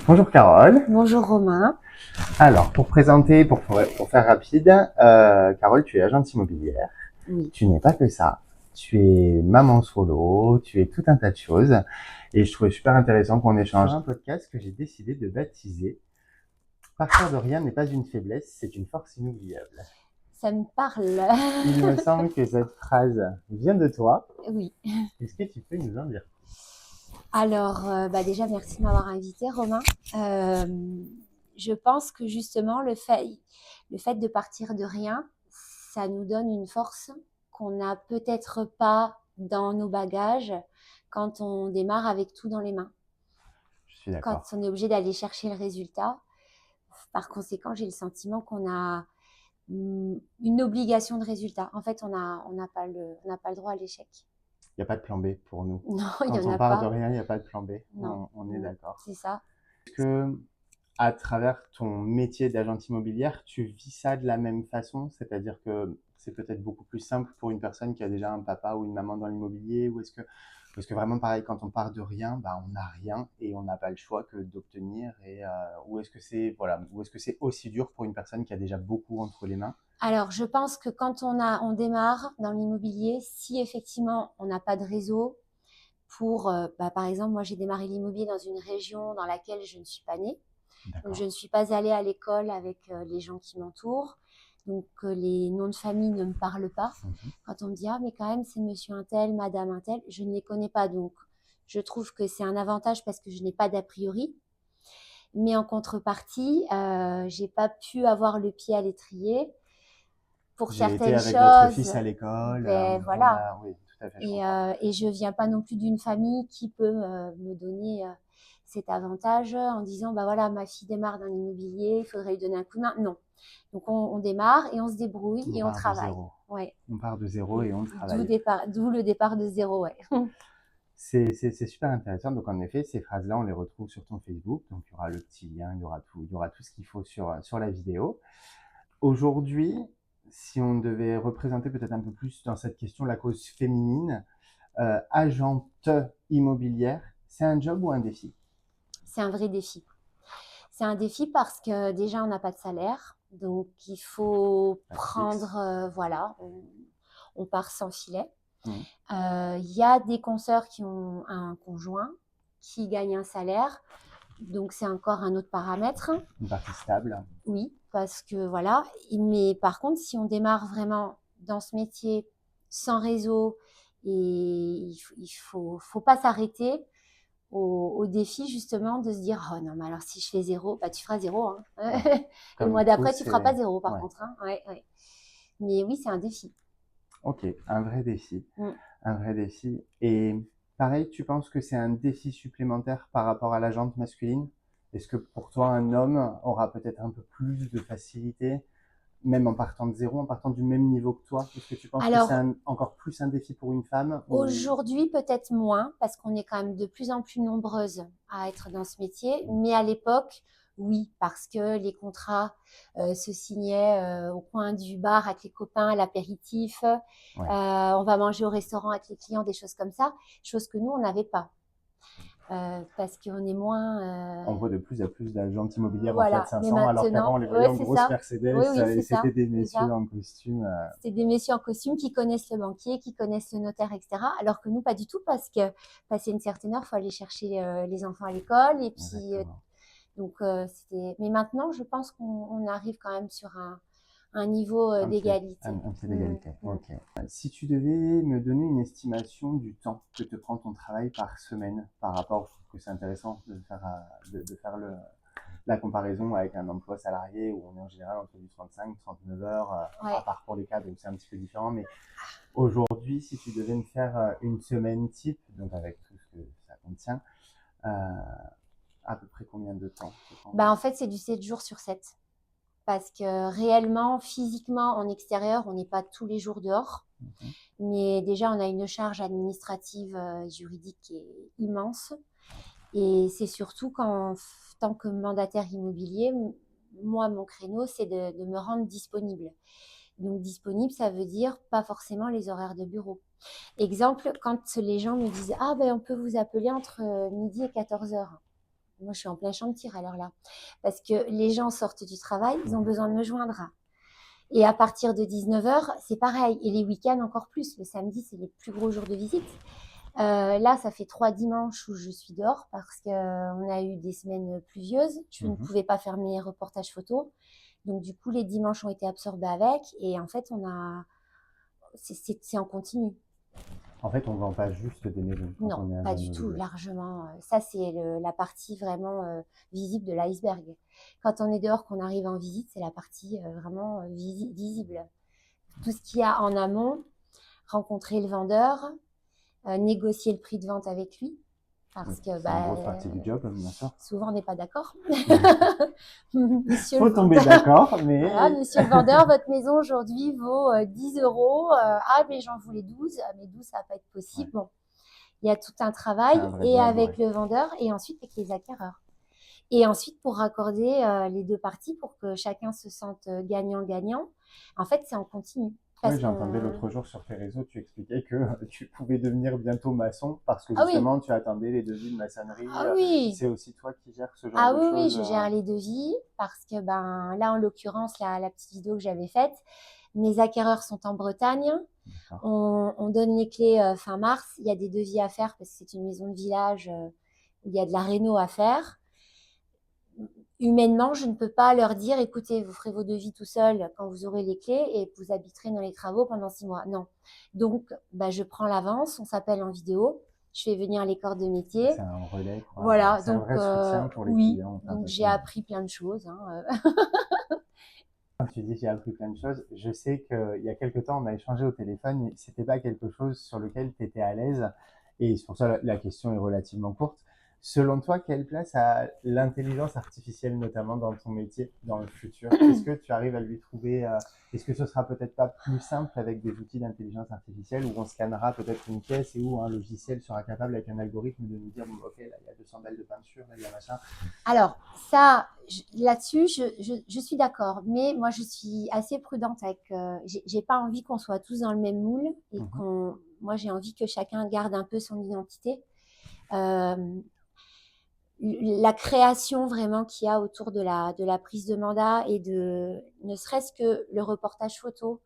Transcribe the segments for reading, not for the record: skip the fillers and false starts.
Bonjour Carole. Bonjour Romain. Alors, pour faire rapide, Carole, tu es agente immobilière. Oui. Tu n'es pas que ça. Tu es maman solo, tu es tout un tas de choses. Et je trouvais super intéressant qu'on échange. Sur un podcast que j'ai décidé de baptiser Partir de rien n'est pas une faiblesse, c'est une force inoubliable. Ça me parle. Il me semble que cette phrase vient de toi. Oui. Est-ce que tu peux nous en dire? Alors, déjà, merci de m'avoir invité, Romain. Je pense que justement, le fait de partir de rien, ça nous donne une force qu'on n'a peut-être pas dans nos bagages quand on démarre avec tout dans les mains. Je suis Quand d'accord. on est obligé d'aller chercher le résultat. Par conséquent, j'ai le sentiment qu'on a une obligation de résultat. En fait, on n'a pas le droit à l'échec. Il n'y a pas de plan B pour nous. Non, il n'y Quand en on a part de pas. rien, il n'y a pas de plan B. Non, On est d'accord. c'est ça. Est-ce que, à travers ton métier d'agente immobilière, tu vis ça de la même façon? C'est-à-dire que c'est peut-être beaucoup plus simple pour une personne qui a déjà un papa ou une maman dans l'immobilier, ou est-ce que vraiment pareil, quand on part de rien, bah, on n'a rien et on n'a pas le choix que d'obtenir, ou est-ce que c'est aussi dur pour une personne qui a déjà beaucoup entre les mains? Alors, je pense que quand on démarre dans l'immobilier, si effectivement on n'a pas de réseau par exemple, moi j'ai démarré l'immobilier dans une région dans laquelle je ne suis pas née. Donc, je D'accord. ne suis pas allée à l'école avec les gens qui m'entourent. Donc, les noms de famille ne me parlent pas. Mhm. Quand on me dit, ah, mais quand même, c'est monsieur un tel, madame un tel, je ne les connais pas. Donc, je trouve que c'est un avantage parce que je n'ai pas d'a priori. Mais en contrepartie, j'ai pas pu avoir le pied à l'étrier pour J'ai été certaines avec votre choses. fils à l'école, Ben voilà. oui, tout à fait, je Et, comprends. euh, et je viens pas non plus d'une famille qui peut me donner cet avantage en disant, bah voilà, ma fille démarre dans l'immobilier, il faudrait lui donner un coup de main. Non. Donc on démarre et on se débrouille On et on part de travaille. zéro. Ouais. On part de zéro et on travaille. D'où le départ de zéro, ouais. C'est super intéressant. Donc, en effet, ces phrases-là, on les retrouve sur ton Facebook. Donc, il y aura le petit lien, il y aura tout ce qu'il faut sur la vidéo. Aujourd'hui, si on devait représenter peut-être un peu plus dans cette question la cause féminine, agente immobilière, c'est un job ou un défi? C'est un vrai défi. C'est un défi parce que déjà, on n'a pas de salaire. Donc, il faut Pas de fixe. prendre, voilà, on part sans filet. Mmh. Il y a des consoeurs qui ont un conjoint qui gagne un salaire. Donc, c'est encore un autre paramètre. Une partie stable. Oui, parce que voilà. Mais par contre, si on démarre vraiment dans ce métier sans réseau, et il faut pas s'arrêter au défi justement de se dire, oh non, mais alors si je fais zéro, bah tu feras zéro, hein. Ouais. Et le Comme mois tout, d'après, tu feras pas c'est... zéro par Ouais. contre, hein. Ouais, ouais. Mais oui, c'est un défi. Ok, un vrai défi. Mm. Un vrai défi. Et pareil, tu penses que c'est un défi supplémentaire par rapport à la jante masculine? Est-ce que pour toi, un homme aura peut-être un peu plus de facilité, même en partant de zéro, en partant du même niveau que toi? Est-ce que tu penses que c'est Alors, encore plus un défi pour une femme ou... aujourd'hui, peut-être moins, parce qu'on est quand même de plus en plus nombreuses à être dans ce métier. Mais à l'époque, oui, parce que les contrats se signaient au coin du bar avec les copains, à l'apéritif. Ouais, On va manger au restaurant avec les clients, des choses comme ça. Chose que nous, on n'avait pas. Parce qu'on est moins... on voit de plus en plus d'agentes immobilières en Fiat voilà. Mais 500, alors qu'avant, maintenant, on les voyait ouais, en c'est grosse ça. Mercedes Oui, oui, et c'est c'était ça. des C'est messieurs ça. en costume. C'est des messieurs en costume qui connaissent le banquier, qui connaissent le notaire, etc. Alors que nous, pas du tout, parce que passer une certaine heure, il faut aller chercher les enfants à l'école. Et puis, Exactement. c'était... Mais maintenant, je pense qu'on arrive quand même sur un niveau d'égalité. Un pied Mm, d'égalité. mm. Ok. Si tu devais me donner une estimation du temps que te prend ton travail par semaine, par rapport, je trouve que c'est intéressant de faire la comparaison avec un emploi salarié où on est en général entre du 35, 39 heures, à Ouais. part pour les cadres où c'est un petit peu différent. Mais aujourd'hui, si tu devais me faire une semaine type, donc avec tout ce que ça contient, euh, à peu près combien de temps tu penses? Bah, en fait, c'est du 7 jours sur 7. Parce que réellement, physiquement, en extérieur, on n'est pas tous les jours dehors. Mhm. Mais déjà, on a une charge administrative, juridique qui est immense. Et c'est surtout qu'en tant que mandataire immobilier, moi, mon créneau, c'est de me rendre disponible. Donc, disponible, ça veut dire pas forcément les horaires de bureau. Exemple, quand les gens me disent, ah ben, on peut vous appeler entre midi et 14 heures. Moi, je suis en plein chantier à l'heure-là. Parce que les gens sortent du travail, ils ont besoin de me joindre. Et à partir de 19h, c'est pareil. Et les week-ends encore plus. Le samedi, c'est les plus gros jours de visite. Là, ça fait 3 dimanches où je suis dehors parce qu'on a eu des semaines pluvieuses. Je ne pouvais pas faire mes reportages photos. Donc, du coup, les dimanches ont été absorbés avec. Et en fait, c'est en continu. En fait, on ne vend pas juste des maisons quand Non, on est pas agent du tout, immobilier. largement. Ça, c'est la partie vraiment visible de l'iceberg. Quand on est dehors, qu'on arrive en visite, c'est la partie vraiment visible. Tout ce qu'il y a en amont, rencontrer le vendeur, négocier le prix de vente avec lui, Oui, parce que c'est une grosse partie du job, bien sûr. souvent on n'est pas d'accord. Faut tomber d'accord, mais voilà, monsieur le vendeur, votre maison aujourd'hui vaut 10 euros. Ah, mais j'en voulais 12. Ah, mais 12, ça va pas être possible. ouais, Bon, il y a tout un c'est travail un vrai et job, ouais. avec le vendeur et ensuite avec les acquéreurs. Et ensuite pour raccorder les deux parties pour que chacun se sente gagnant-gagnant. En fait, c'est en continu. Oui, Parce j'entendais qu'on... l'autre jour sur tes réseaux, tu expliquais que tu pouvais devenir bientôt maçon parce que Ah oui, justement tu attendais les devis de maçonnerie. ah oui, C'est aussi toi qui gères ce genre ah de oui, oui, choses. je gère les devis parce que ben là, en l'occurrence, la petite vidéo que j'avais faite, mes acquéreurs sont en Bretagne. D'accord. On donne les clés fin mars. Il y a des devis à faire parce que c'est une maison de village où il y a de la réno à faire. Humainement, je ne peux pas leur dire, écoutez, vous ferez vos devis tout seul quand vous aurez les clés et vous habiterez dans les travaux pendant 6 mois. Non. Donc, bah, je prends l'avance, on s'appelle en vidéo, je fais venir les corps de métier. C'est un relais, quoi. Voilà, C'est un donc vrai soutien pour les oui, clients. Enfin, donc parce j'ai que appris plein de choses. Hein. quand tu dis j'ai appris plein de choses, je sais qu'il y a quelque temps on a échangé au téléphone et c'était pas quelque chose sur lequel tu étais à l'aise. Et c'est pour ça la question est relativement courte. Selon toi, quelle place a l'intelligence artificielle, notamment dans ton métier, dans le futur? Est-ce que tu arrives à lui trouver, est-ce que ce sera peut-être pas plus simple avec des outils d'intelligence artificielle où on scannera peut-être une pièce et où un logiciel sera capable avec un algorithme de nous dire, bon, ok, là il y a 200 balles de peinture, là il y a machin. Alors, ça, là-dessus, je suis d'accord. Mais moi, je suis assez prudente avec. J'ai pas envie qu'on soit tous dans le même moule et Mhm. qu'on. Moi, j'ai envie que chacun garde un peu son identité. Euh, la création vraiment qu'il y a autour de la prise de mandat et de ne serait-ce que le reportage photo,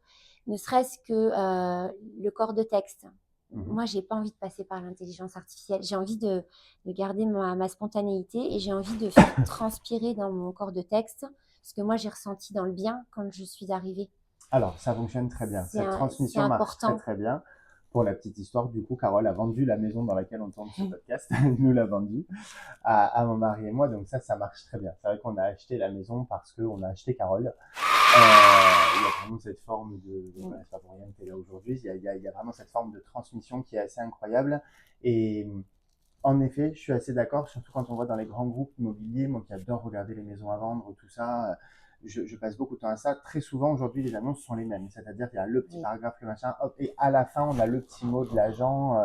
ne serait-ce que le corps de texte. Mhm. Moi, j'ai pas envie de passer par l'intelligence artificielle. J'ai envie de garder ma spontanéité et j'ai envie de faire transpirer dans mon corps de texte ce que moi j'ai ressenti dans le bien quand je suis arrivée. Alors, ça fonctionne très bien. Cette C'est transmission marche très important. très bien. Pour la petite histoire, du coup, Carole a vendu la maison dans laquelle on tourne ce podcast. Elle nous l'a vendue à mon mari et moi. Donc ça marche très bien. C'est vrai qu'on a acheté la maison parce qu'on a acheté Carole. Il y a vraiment cette forme de, c'est pas pour rien que tu es là aujourd'hui, il y a vraiment cette forme de transmission qui est assez incroyable. Et en effet, je suis assez d'accord, surtout quand on voit dans les grands groupes immobiliers, moi qui adore regarder les maisons à vendre, tout ça, je passe beaucoup de temps à ça. Très souvent, aujourd'hui, les annonces sont les mêmes. C'est-à-dire qu'il y a le petit Oui. paragraphe, le machin, hop, et à la fin, on a le petit mot de l'agent.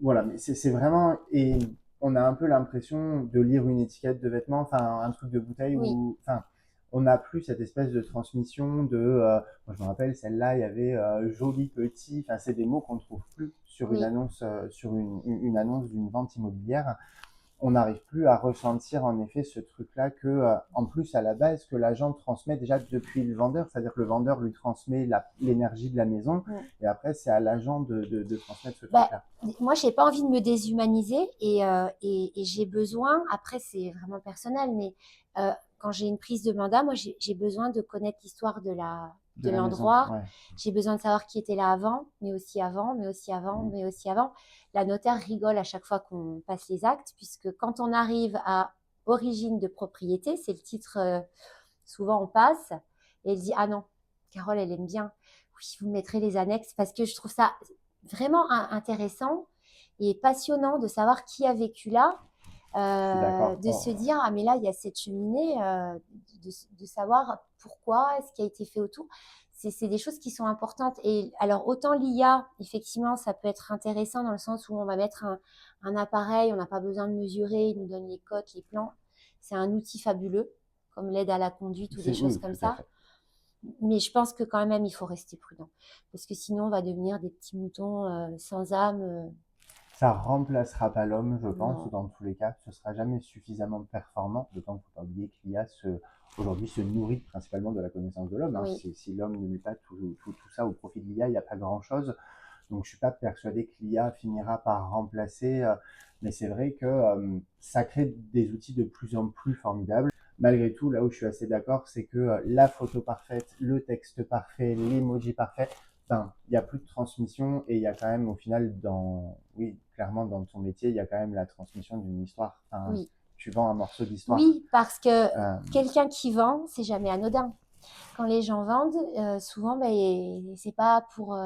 Voilà, mais c'est vraiment. Et on a un peu l'impression de lire une étiquette de vêtements, enfin, un truc de bouteille, Oui. où. Enfin, on n'a plus cette espèce de transmission de. Moi, je me rappelle, celle-là, il y avait joli, petit. Enfin, c'est des mots qu'on ne trouve plus sur une Oui. annonce, sur une annonce d'une vente immobilière. On n'arrive plus à ressentir en effet ce truc-là que, en plus à la base, que l'agent transmet déjà depuis le vendeur, c'est-à-dire que le vendeur lui transmet l'énergie de la maison, et après c'est à l'agent de transmettre ce Bah, truc-là. moi, j'ai pas envie de me déshumaniser et j'ai besoin, après c'est vraiment personnel, mais quand j'ai une prise de mandat, moi j'ai besoin de connaître l'histoire De de la maison, l'endroit. ouais. J'ai besoin de savoir qui était là avant, mais aussi avant, mais aussi avant, Mhm. mais aussi avant. La notaire rigole à chaque fois qu'on passe les actes, puisque quand on arrive à origine de propriété, c'est le titre, souvent on passe, et elle dit, ah non, Carole, elle aime bien. Oui, vous mettrez les annexes, parce que je trouve ça vraiment intéressant et passionnant de savoir qui a vécu là, Je suis d'accord. de se dire, ah mais là, il y a cette cheminée, de savoir pourquoi, ce qui a été fait autour. C'est des choses qui sont importantes. Et alors, autant l'IA, effectivement, ça peut être intéressant dans le sens où on va mettre un appareil, on n'a pas besoin de mesurer, il nous donne les cotes, les plans. C'est un outil fabuleux, comme l'aide à la conduite ou des choses Oui, comme tout à ça. fait. Mais je pense que quand même, il faut rester prudent. Parce que sinon, on va devenir des petits moutons sans âme. Ça remplacera pas l'homme, je pense, Non. dans tous les cas. Ce sera jamais suffisamment performant. D'autant qu'il ne faut pas oublier que l'IA aujourd'hui se nourrit principalement de la connaissance de l'homme, hein. Oui, Si l'homme ne met pas tout ça au profit de l'IA, il n'y a pas grand-chose. Donc je suis pas persuadé que l'IA finira par remplacer, mais c'est vrai que ça crée des outils de plus en plus formidables. Malgré tout, là où je suis assez d'accord, c'est que la photo parfaite, le texte parfait, l'emoji parfait, enfin, il n'y a plus de transmission et il y a quand même au final oui, clairement dans ton métier, il y a quand même la transmission d'une histoire. Enfin, oui. tu vends un morceau d'histoire. Oui, parce que Euh, quelqu'un qui vend, c'est jamais anodin. Quand les gens vendent, souvent, ben, c'est pas pour.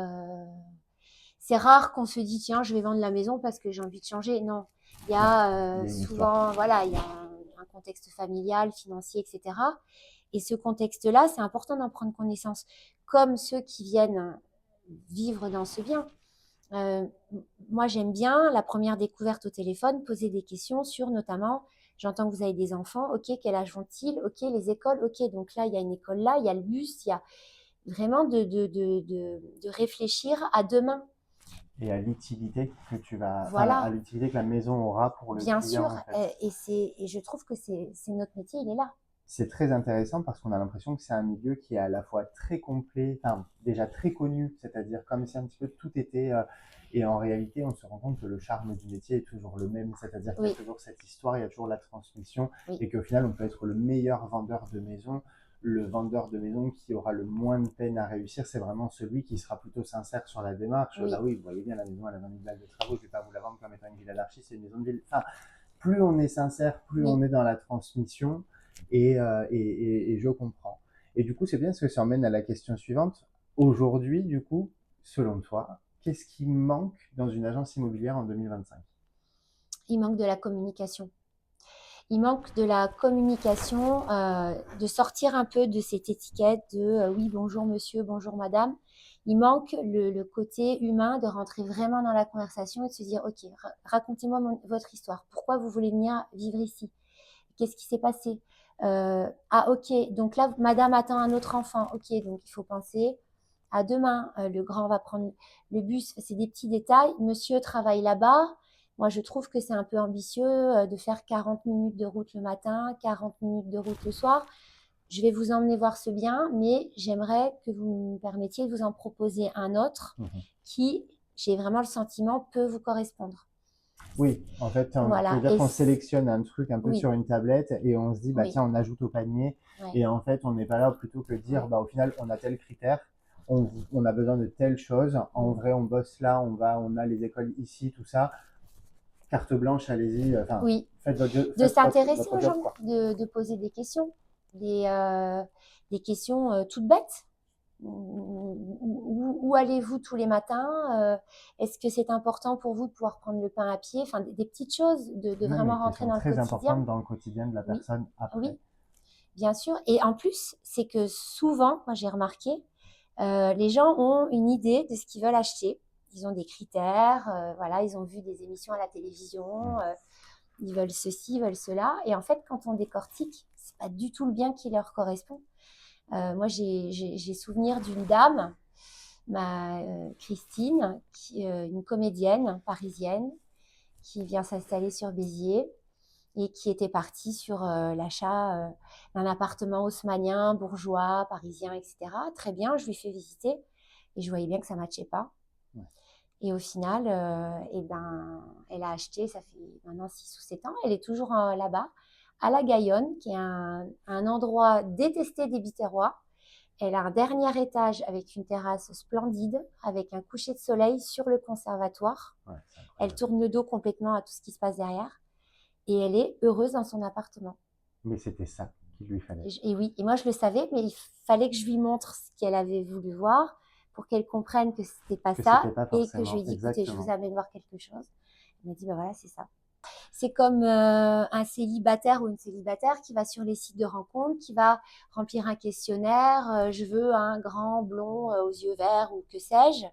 C'est rare qu'on se dit tiens, je vais vendre la maison parce que j'ai envie de changer. Non, il y non, a il y a une histoire. souvent, voilà, il y a un contexte familial, financier, etc. Et ce contexte-là, c'est important d'en prendre connaissance. Comme ceux qui viennent vivre dans ce bien. Euh, Moi, j'aime bien la première découverte au téléphone, poser des questions sur notamment, j'entends que vous avez des enfants, ok, quel âge vont-ils, ok, les écoles, ok, donc là, il y a une école là, il y a le bus, il y a vraiment de réfléchir à demain. Et à l'utilité à Voilà, l'utilité que la maison aura pour le bien client sûr, en fait. et je trouve que c'est notre métier, il est là. C'est très intéressant parce qu'on a l'impression que c'est un milieu qui est à la fois très complet, enfin déjà très connu, c'est-à-dire comme si un petit peu tout était, et en réalité on se rend compte que le charme du métier est toujours le même, c'est-à-dire qu'il y a Oui, toujours cette histoire, il y a toujours la transmission, oui, et qu'au final on peut être le meilleur vendeur de maison, le vendeur de maison qui aura le moins de peine à réussir, c'est vraiment celui qui sera plutôt sincère sur la démarche. Bah oui, oui, vous voyez bien, la maison elle a 20 000 balles de travaux, je ne vais pas vous la vendre comme étant une villa d'archi, c'est une maison de ville. Enfin, plus on est sincère, plus on oui. est dans la transmission, et je comprends. Et du coup, c'est bien ce que ça emmène à la question suivante. Aujourd'hui, du coup, selon toi, qu'est-ce qui manque dans une agence immobilière en 2025? Il manque de la communication. Il manque de la communication, de sortir un peu de cette étiquette de oui, bonjour monsieur, bonjour madame. Il manque le côté humain de rentrer vraiment dans la conversation et de se dire, ok, racontez-moi votre histoire. Pourquoi vous voulez venir vivre ici? Qu'est-ce qui s'est passé? Ah, ok, donc là, madame attend un autre enfant. Ok, donc il faut penser à demain. Le grand va prendre le bus. C'est des petits détails. Monsieur travaille là-bas. Moi, je trouve que c'est un peu ambitieux de faire 40 minutes de route le matin, 40 minutes de route le soir. Je vais vous emmener voir ce bien, mais j'aimerais que vous me permettiez de vous en proposer un autre Mhm. qui, j'ai vraiment le sentiment, peut vous correspondre. Oui, en fait, ça veut Voilà. dire qu'on sélectionne un truc un peu Oui, sur une tablette et on se dit, bah oui, tiens, on ajoute au panier. ouais, Et en fait, on n'est pas là plutôt que de dire, ouais. bah au final, on a tel critère, on a besoin de telle chose. En Mm. vrai, on bosse là, on a les écoles ici, tout ça. Carte blanche, allez-y. Enfin, Oui, de faites s'intéresser votre aux job, gens, quoi. de poser des, euh, des questions toutes bêtes. Où allez-vous tous les matins? Est-ce que c'est important pour vous de pouvoir prendre le pain à pied? Enfin, des petites choses, de Non, mais vraiment qui rentrer sont dans le très quotidien. importantes dans le quotidien de la Oui, personne après. oui, bien sûr. Et en plus, c'est que souvent, moi j'ai remarqué, les gens ont une idée de ce qu'ils veulent acheter. Ils ont des critères, voilà, ils ont vu des émissions à la télévision, ils veulent ceci, ils veulent cela. Et en fait, quand on décortique, c'est pas du tout le bien qui leur correspond. Moi, j'ai souvenir d'une dame, Christine, une comédienne parisienne, qui vient s'installer sur Béziers et qui était partie sur l'achat d'un appartement haussmannien, bourgeois, parisien, etc. Très bien, je lui fais visiter et je voyais bien que ça ne matchait pas. Ouais. Et au final, eh ben, elle a acheté, ça fait maintenant 6 ou 7 ans, elle est toujours là-bas, à la Gaillonne, qui est un endroit détesté des Biterrois. Elle a un dernier étage avec une terrasse splendide, avec un coucher de soleil sur le conservatoire. Ouais, Elle tourne le dos complètement à tout ce qui se passe derrière. Et elle est heureuse dans son appartement. mais c'était ça qu'il lui fallait. Et oui, et moi je le savais, mais il fallait que je lui montre ce qu'elle avait voulu voir pour qu'elle comprenne que c'était pas Que ça c'était pas et que je lui forcément. ai dit, écoutez, je vous Exactement. amène voir quelque chose. Elle m'a dit, ben voilà, c'est ça. C'est comme un célibataire ou une célibataire qui va sur les sites de rencontres, qui va remplir un questionnaire, je veux un grand blond aux yeux verts ou que sais-je,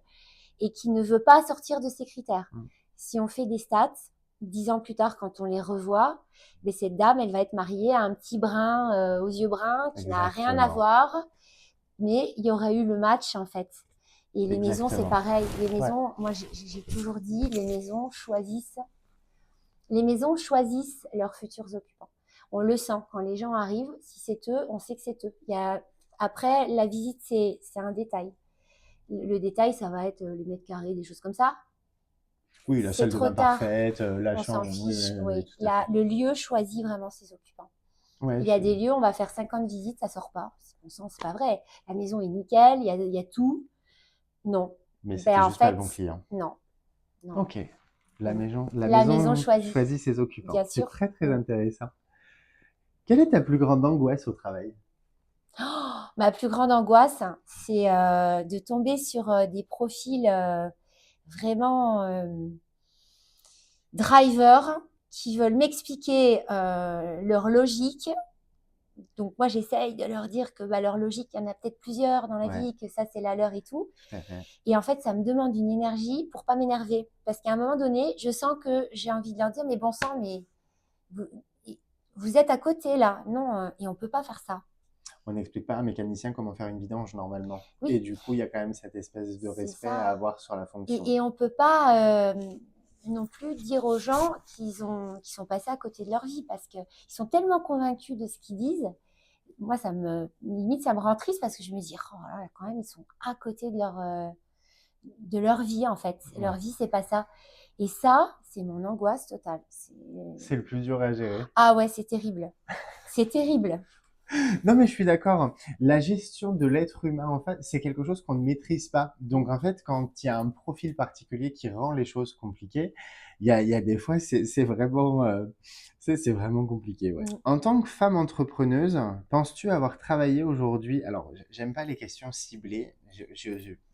et qui ne veut pas sortir de ces critères. Mm. Si on fait des stats, 10 ans plus tard, quand on les revoit, mais cette dame, elle va être mariée à un petit brun aux yeux bruns qui n'a rien à Exactement. voir, mais il y aurait eu le match en fait. Et les maisons, c'est Exactement. pareil. Les Ouais. maisons, moi, j'ai toujours dit, les maisons choisissent leurs futurs occupants. On le sent quand les gens arrivent. Si c'est eux, on sait que c'est eux. Après, la visite, c'est un détail. Le détail, ça va être les mètres carrés, des choses comme ça. Oui, la C'est salle de trop bain tard. parfaite, la On s'en chambre, oui, fiche. oui, oui, Oui. tout à Là, fait. le lieu choisit vraiment ses occupants. Ouais, Il y a des lieux, on va faire 50 visites, ça sort pas. On sent, c'est pas vrai. La maison est nickel, il y a tout. Non. mais c'était Ben, en juste pas le bon fait, client. non. Non. Ok. Non. La La maison maison choisit, choisit ses occupants. bien C'est sûr. très très intéressant. Quelle est ta plus grande angoisse au travail? Ma plus grande angoisse, c'est de tomber sur des profils vraiment drivers qui veulent m'expliquer leur logique. Donc moi, j'essaye de leur dire que bah, leur logique, il y en a peut-être plusieurs dans la Ouais, vie, que ça, c'est la leur et tout. tout à fait. Et en fait, ça me demande une énergie pour pas m'énerver. Parce qu'à un moment donné, je sens que j'ai envie de leur dire, mais bon sang, mais vous, vous êtes à côté là. Non, et on peut pas faire ça. On n'explique pas à un mécanicien comment faire une vidange normalement. Et Oui, du coup, il y a quand même cette espèce de c'est respect à ça. avoir sur la fonction. Et on peut pas non plus dire aux gens qu'ils sont passés à côté de leur vie parce qu'ils sont tellement convaincus de ce qu'ils disent. Moi, limite, ça me rend triste parce que je me dis, oh là là, quand même, ils sont à côté de leur vie, en fait. Leur Ouais. vie, c'est pas ça. Et ça, c'est mon angoisse totale. C'est le plus dur à gérer. Ah ouais, c'est terrible. C'est terrible. Non, mais je suis d'accord. La gestion de l'être humain, en fait, c'est quelque chose qu'on ne maîtrise pas. Donc, en fait, quand il y a un profil particulier qui rend les choses compliquées, il y a des fois, c'est vraiment, c'est vraiment compliqué, ouais. Mm. En tant que femme entrepreneuse, penses-tu avoir travaillé aujourd'hui? Alors, j'aime pas les questions ciblées.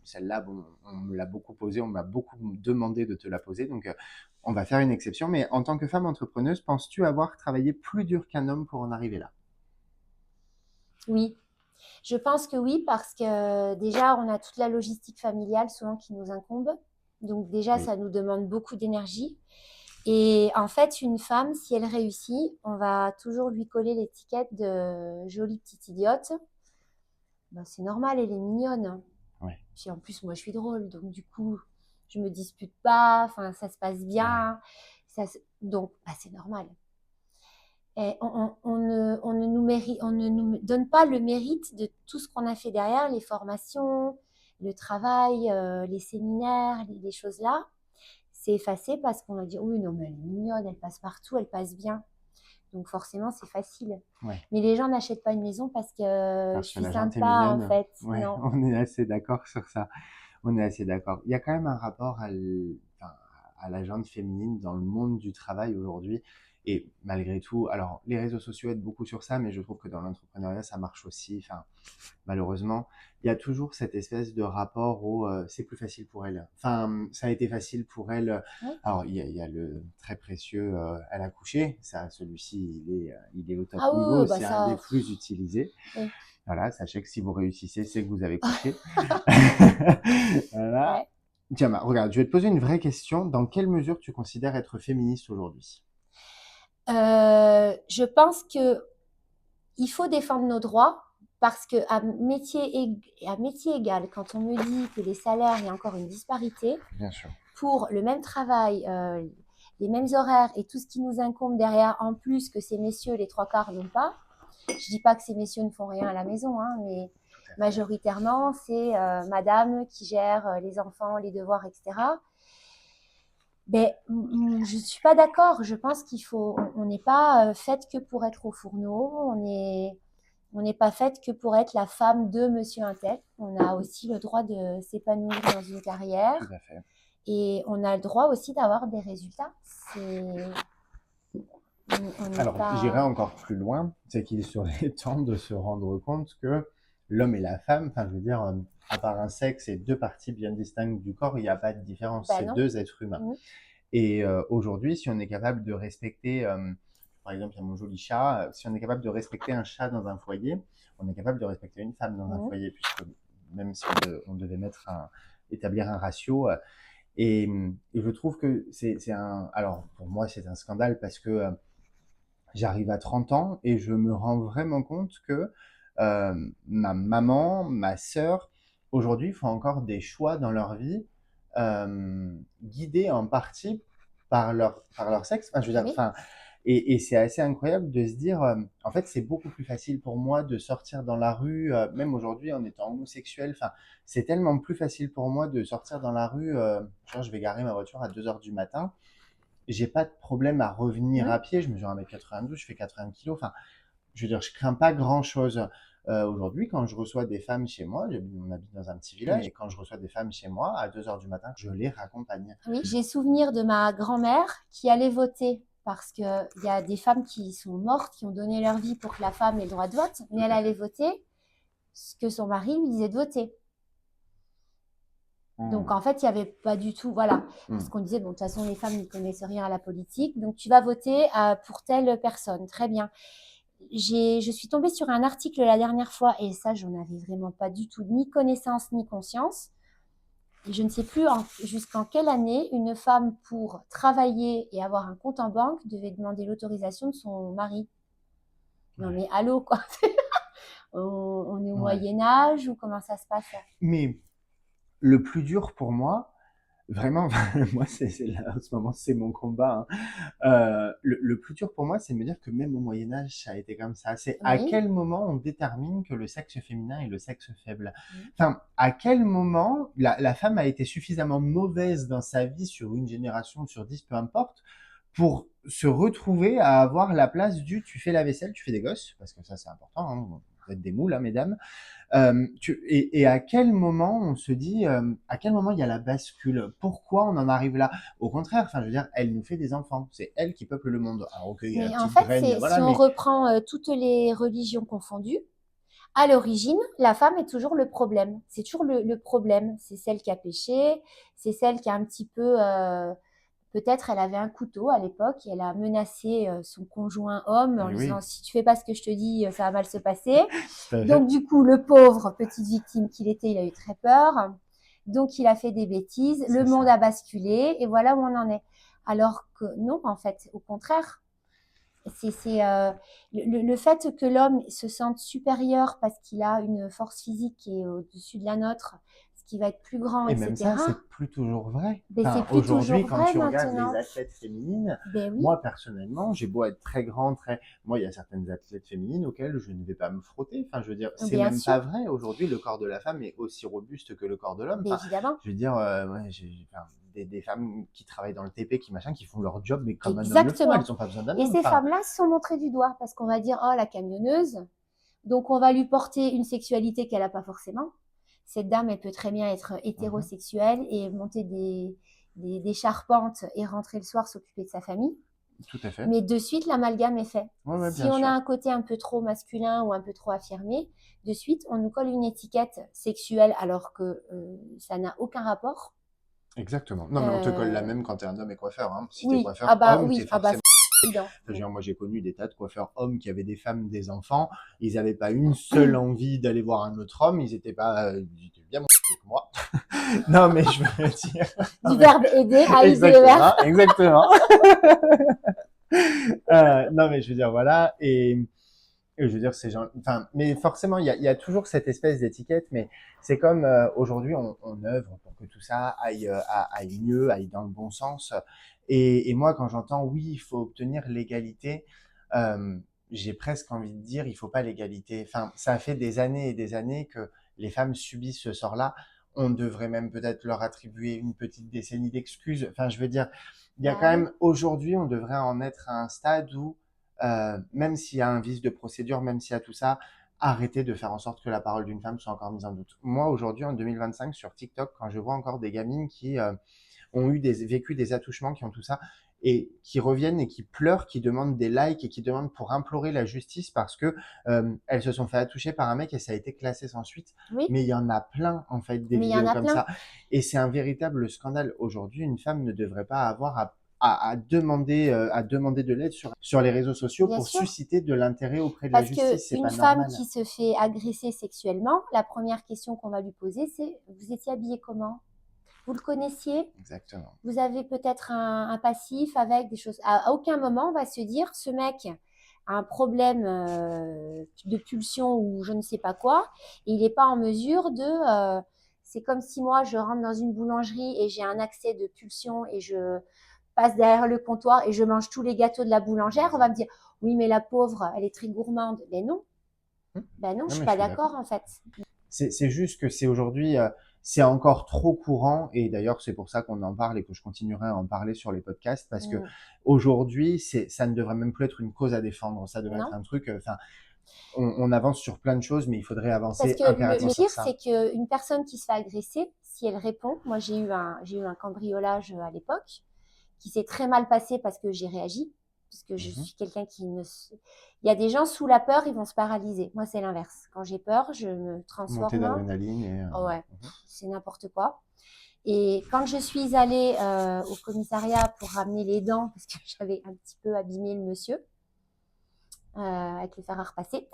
Celle-là, bon, on me l'a beaucoup posée, on m'a beaucoup demandé de te la poser, donc on va faire une exception. Mais en tant que femme entrepreneuse, penses-tu avoir travaillé plus dur qu'un homme pour en arriver là? Oui, je pense que oui, parce que déjà, on a toute la logistique familiale souvent qui nous incombe. Donc déjà, Oui, ça nous demande beaucoup d'énergie. Et en fait, une femme, si elle réussit, on va toujours lui coller l'étiquette de jolie petite idiote. Ben, c'est normal, elle est mignonne. ouais. Puis en plus, moi, je suis drôle, donc du coup, je me dispute pas, enfin, ça se passe Ouais. bien. Donc, bah, c'est normal. Et on ne nous donne pas le mérite de tout ce qu'on a fait derrière, les formations, le travail, les séminaires, les choses là. C'est effacé parce qu'on a dit oui, non, mais elle est mignonne, elle passe partout, elle passe bien. Donc forcément, c'est facile. Ouais, Mais les gens n'achètent pas une maison parce que je parce que suis la jante est sympa, en mignonne. fait. Ouais, Non. on est assez d'accord sur ça. On est assez d'accord. Il y a quand même un rapport enfin, à la jante féminine dans le monde du travail aujourd'hui. Et malgré tout, alors les réseaux sociaux aident beaucoup sur ça, mais je trouve que dans l'entrepreneuriat, ça marche aussi. Enfin, malheureusement, il y a toujours cette espèce de rapport au c'est plus facile pour elle. Enfin, ça a été facile pour elle. Oui. Alors, il y a le très précieux elle a couché. Ça, celui-ci, il est au top Ah oui, niveau. oui, bah C'est un des ça, plus utilisés. oui. Voilà, sachez que si vous réussissez, c'est que vous avez couché. Voilà. Ouais. Tiens, bah, regarde, je vais te poser une vraie question. Dans quelle mesure tu considères être féministe aujourd'hui? Je pense que il faut défendre nos droits parce que à métier égal, quand on me dit que les salaires, il y a encore une disparité, Bien sûr. pour le même travail, les mêmes horaires et tout ce qui nous incombe derrière, en plus que ces messieurs, les trois quarts, n'ont pas. Je dis pas que ces messieurs ne font rien à la maison, hein, mais Tout à fait. majoritairement, c'est madame qui gère les enfants, les devoirs, etc. Ben, je ne suis pas d'accord. Je pense on n'est pas faite que pour être au fourneau. On n'est pas faite que pour être la femme de Monsieur Intel. On a aussi le droit de s'épanouir dans une Tout carrière à fait. et on a le droit aussi d'avoir des résultats. On n'est Alors, j'irai pas. encore plus loin, c'est qu'il serait temps de se rendre compte que l'homme et la femme, enfin, je veux dire, à part un sexe et deux parties bien distinctes du corps, il n'y a pas de différence. Ben C'est non. deux êtres humains. Mm. Et aujourd'hui, si on est capable de respecter, par exemple, il y a mon joli chat, si on est capable de respecter un chat dans un foyer, on est capable de respecter une femme dans un Mm. foyer, puisque même si on devait établir un ratio, et je trouve que c'est un, alors pour moi c'est un scandale parce que j'arrive à 30 ans et je me rends vraiment compte que ma maman, ma sœur, aujourd'hui font encore des choix dans leur vie guidés en partie par leur sexe. Enfin, je veux dire, Oui, enfin, et c'est assez incroyable de se dire, en fait, c'est beaucoup plus facile pour moi de sortir dans la rue, même aujourd'hui en étant homosexuel. Enfin, c'est tellement plus facile pour moi de sortir dans la rue. Genre, je vais garer ma voiture à 2 heures du matin. J'ai pas de problème à revenir à mmh, pied. Je mesure 1m92, je fais 80 kilos. Enfin, je veux dire, je crains pas grand-chose. Aujourd'hui, quand je reçois des femmes chez moi, on habite dans un petit village, et quand je reçois des femmes chez moi, à 2 heures du matin, je les raccompagne. oui. J'ai souvenir de ma grand-mère qui allait voter parce qu'il y a des femmes qui sont mortes, qui ont donné leur vie pour que la femme ait le droit de vote, mais Tout elle à allait fait. voter ce que son mari lui disait de voter. Donc Mmh. en fait, il n'y avait pas du tout, voilà, parce Mmh. qu'on disait, bon, de toute façon, les femmes n'y connaissent rien à la politique, donc tu vas voter pour telle personne. Très bien. Je suis tombée sur un article la dernière fois, et ça, j'en avais vraiment pas du tout ni connaissance ni conscience. Je ne sais plus jusqu'en quelle année une femme, pour travailler et avoir un compte en banque, devait demander l'autorisation de son mari. Non Ouais. mais allô, quoi. On est au Ouais. Moyen Âge ou comment ça se passe? Mais le plus dur pour moi, vraiment, moi, là, en ce moment, c'est mon combat, hein. Le plus dur pour moi, c'est de me dire que même au Moyen Âge, ça a été comme ça. C'est à Oui. quel moment on détermine que le sexe féminin est le sexe faible. Oui. Enfin, à quel moment la femme a été suffisamment mauvaise dans sa vie sur une génération, sur 10, peu importe, pour se retrouver à avoir la place du tu fais la vaisselle, tu fais des gosses, parce que ça c'est important, hein, vous êtes des moules, hein, mesdames. Et à quel moment on se dit, à quel moment il y a la bascule? Pourquoi on en arrive là? Au contraire, enfin, je veux dire, elle nous fait des enfants. C'est elle qui peuple le monde. Alors, ok, il y a la Mais en petite fait, graine, si voilà, on mais reprend toutes les religions confondues, à l'origine, la femme est toujours le problème. C'est toujours le problème. C'est celle qui a péché, c'est celle qui a un petit peu, peut-être elle avait un couteau à l'époque et elle a menacé son conjoint homme en lui disant oui, si tu fais pas ce que je te dis, ça va mal se passer. tout à Donc fait. du coup, le pauvre petite victime qu'il était, il a eu très peur. Donc il a fait des bêtises. Le C'est monde ça. a basculé et voilà où on en est. Alors que non, en fait, au contraire, c'est le fait que l'homme se sente supérieur parce qu'il a une force physique qui est au-dessus de la nôtre, ce qui va être plus grand, Et même ça, etc. c'est plus toujours vrai. Ben, c'est Enfin, plus aujourd'hui, toujours quand vrai tu regardes les maintenant. athlètes féminines, Ben oui, moi, personnellement, j'ai beau être très grand, très... Moi, il y a certaines athlètes féminines auxquelles je ne vais pas me frotter. Enfin, je veux dire, c'est bien même pas sûr, vrai. Aujourd'hui, le corps de la femme est aussi robuste que le corps de l'homme. ben Enfin, évidemment. je veux dire, ouais, enfin, des femmes qui travaillent dans le TP, qui machin, qui font leur job, mais comme un homme le font. Elles Exactement. n'ont pas besoin d'un Et homme. ces Enfin, femmes-là sont montrées du doigt parce qu'on va dire, oh, la camionneuse. Donc, on va lui porter une sexualité qu'elle n'a pas forcément. Cette dame, elle peut très bien être mhm, hétérosexuelle et monter des charpentes et rentrer le soir s'occuper de sa famille. tout à fait. Mais de suite, l'amalgame est fait. Ouais, ouais, Si bien on a sûr. un côté un peu trop masculin ou un peu trop affirmé, de suite, on nous colle une étiquette sexuelle alors que ça n'a aucun rapport. Exactement. Non, mais on te colle la Euh, même quand t'es un homme et coiffeur, hein. Si t'es oui, ah coiffeur bah homme, t'es oui, ah bah forcément... c'est évident. Enfin, je veux Oui. dire, moi, j'ai connu des tas de coiffeurs hommes qui avaient des femmes, des enfants. Ils n'avaient pas une seule envie d'aller voir un autre homme. Ils étaient pas, ils étaient bien moins que moi. Non, mais je veux dire, non, Du mais verbe aider à aider le verbe. exactement, exactement. Non, mais je veux dire, voilà. Et je veux dire, ces gens, enfin, mais forcément, il y a toujours cette espèce d'étiquette, mais c'est comme aujourd'hui, on œuvre pour que tout ça aille mieux, aille dans le bon sens. Et moi, quand j'entends, oui, il faut obtenir l'égalité, euh, j'ai presque envie de dire, il faut pas l'égalité. Enfin, ça fait des années et des années que les femmes subissent ce sort-là. On devrait même peut-être leur attribuer une petite décennie d'excuses. Enfin, je veux dire, il y a Bah quand oui. même, aujourd'hui, on devrait en être à un stade où même s'il y a un vice de procédure, même s'il y a tout ça, arrêter de faire en sorte que la parole d'une femme soit encore mise en doute. Moi, aujourd'hui, en 2025, sur TikTok, quand je vois encore des gamines qui ont vécu des attouchements, qui ont tout ça, et qui reviennent et qui pleurent, qui demandent des likes et qui demandent pour implorer la justice parce que elles se sont fait attoucher par un mec et ça a été classé sans suite. Oui, Mais il y en a plein, en fait, des mais il y en vidéos a comme plein. ça. Et c'est un véritable scandale. Aujourd'hui, une femme ne devrait pas avoir à demander de l'aide sur les réseaux sociaux Bien pour sûr. susciter de l'intérêt auprès de la Parce que justice. C'est une pas femme normal. qui se fait agresser sexuellement, la première question qu'on va lui poser, c'est vous étiez habillé comment? Vous le connaissiez? Exactement. Vous avez peut-être un passif avec des choses. À aucun moment on va se dire ce mec a un problème de pulsion ou je ne sais pas quoi, et il n'est pas en mesure C'est comme si moi, je rentre dans une boulangerie et j'ai un accès de pulsion et je passe derrière le comptoir et je mange tous les gâteaux de la boulangère. On va me dire, oui, mais la pauvre, elle est très gourmande. Mais non, ben non, je Non, suis mais je pas suis d'accord. d'accord en fait. C'est juste que c'est aujourd'hui, c'est encore trop courant et d'ailleurs c'est pour ça qu'on en parle et que je continuerai à en parler sur les podcasts parce que Mm. aujourd'hui, ça ne devrait même plus être une cause à défendre. Ça devrait être Non. un truc, enfin, on avance sur plein de choses, mais il faudrait Parce avancer que le impérativement sur pire, ça. c'est qu'une personne qui se fait agresser, si elle répond, moi j'ai eu un cambriolage à l'époque qui s'est très mal passé parce que j'ai réagi, parce que je Mhm. suis quelqu'un qui ne... Il y a des gens sous la peur, ils vont se paralyser. Moi, c'est l'inverse. Quand j'ai peur, je me Montée transforme. d'adrénaline et Oh ouais, mhm. c'est n'importe quoi. Et quand je suis allée au commissariat pour ramener les dents, parce que j'avais un petit peu abîmé le monsieur avec le fer à repasser,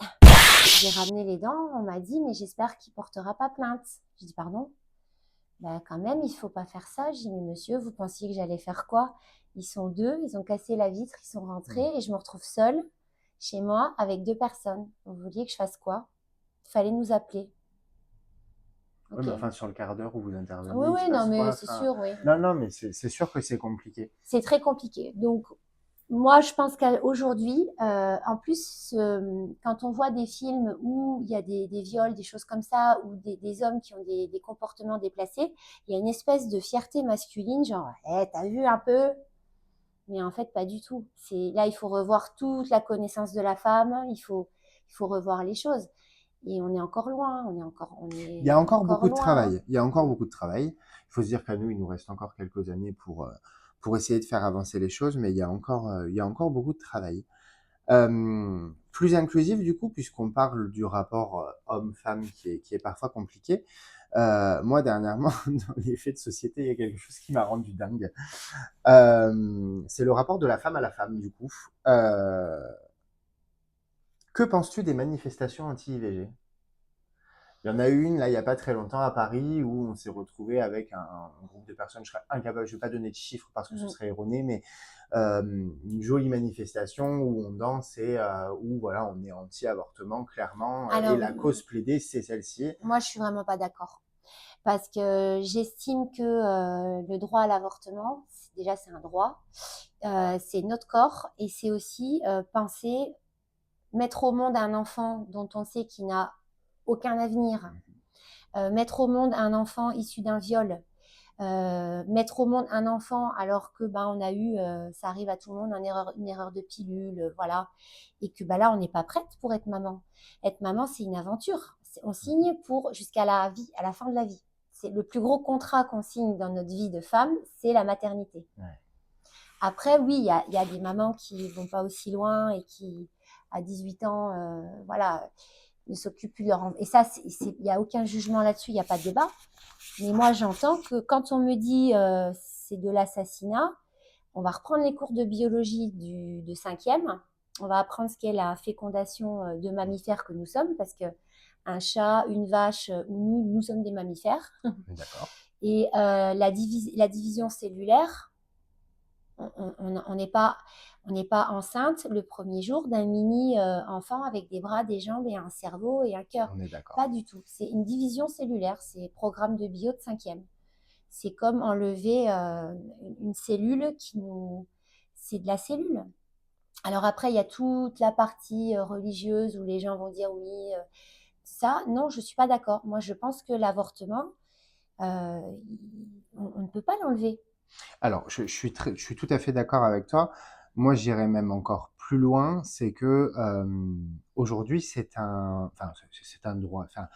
j'ai ramené les dents. On m'a dit, mais j'espère qu'il portera pas plainte. J'ai dit, pardon. Ben, quand même, il faut pas faire ça. J'ai dit, mais monsieur, vous pensiez que j'allais faire quoi? Ils sont deux, ils ont cassé la vitre, ils sont rentrés et je me retrouve seule chez moi avec deux personnes. Vous vouliez que je fasse quoi? Il fallait nous appeler. Ouais, Ok. mais enfin, sur le quart d'heure où vous Oui, intervenez, il se oui, non, passe mais quoi? c'est Enfin, sûr, oui. non, non, mais c'est sûr que c'est compliqué. C'est très compliqué. Donc, moi, je pense qu'aujourd'hui, en plus, quand on voit des films où il y a des viols, des choses comme ça, ou des hommes qui ont des comportements déplacés, il y a une espèce de fierté masculine, genre, hey, t'as vu un peu? Mais en fait, pas du tout. Là, il faut revoir toute la connaissance de la femme, il faut revoir les choses. Et on est encore loin, on Il y a est encore encore beaucoup de loin, hein. travail. Il y a encore beaucoup de travail. Il faut se dire qu'à nous, il nous reste encore quelques années pour essayer de faire avancer les choses, mais il y a encore beaucoup de travail. Plus inclusif du coup, puisqu'on parle du rapport homme-femme qui est parfois compliqué. Moi, dernièrement, dans les faits de société, il y a quelque chose qui m'a rendu dingue. C'est le rapport de la femme à la femme, du coup. Que penses-tu des manifestations anti-IVG? Il y en a eu une, là, il n'y a pas très longtemps, à Paris, où on s'est retrouvé avec un groupe de personnes, je serais incapable, je ne vais pas donner de chiffres parce que ce Mhm. serait erroné, mais une jolie manifestation où on danse et où voilà, on est anti-avortement, clairement, et Alors, la cause plaidée, c'est celle-ci. moi, je suis vraiment pas d'accord. Parce que j'estime que le droit à l'avortement, déjà, c'est un droit. C'est notre corps et c'est aussi penser mettre au monde un enfant dont on sait qu'il n'a aucun avenir, mettre au monde un enfant issu d'un viol, mettre au monde un enfant alors que ben on a eu, ça arrive à tout le monde, une erreur de pilule, voilà, et que ben là on n'est pas prête pour être maman. Être maman, c'est une aventure. On signe pour jusqu'à la vie, à la fin de la vie. C'est le plus gros contrat qu'on signe dans notre vie de femme, c'est la maternité. Ouais. Après, oui, il y a des mamans qui vont pas aussi loin et qui, à 18 ans, voilà, ne s'occupent plus de leur enfant. Et ça, il n'y a aucun jugement là-dessus, il n'y a pas de débat. Mais moi, j'entends que quand on me dit c'est de l'assassinat, on va reprendre les cours de biologie de cinquième. On va apprendre ce qu'est la fécondation de mammifères que nous sommes, parce que un chat, une vache ou nous sommes des mammifères. D'accord. Et la division cellulaire, on n'est pas enceinte le premier jour d'un mini enfant avec des bras, des jambes et un cerveau et un cœur. On est Pas d'accord. du tout. C'est une division cellulaire. C'est programme de bio de cinquième. C'est comme enlever une cellule qui nous... C'est de la cellule. Alors après, il y a toute la partie religieuse où les gens vont dire oui, ça, non, je ne suis pas d'accord. Moi, je pense que l'avortement, euh, on ne peut pas l'enlever. Alors, je suis tout à fait d'accord avec toi. Moi, j'irais même encore plus loin, c'est que aujourd'hui, c'est un droit. Enfin,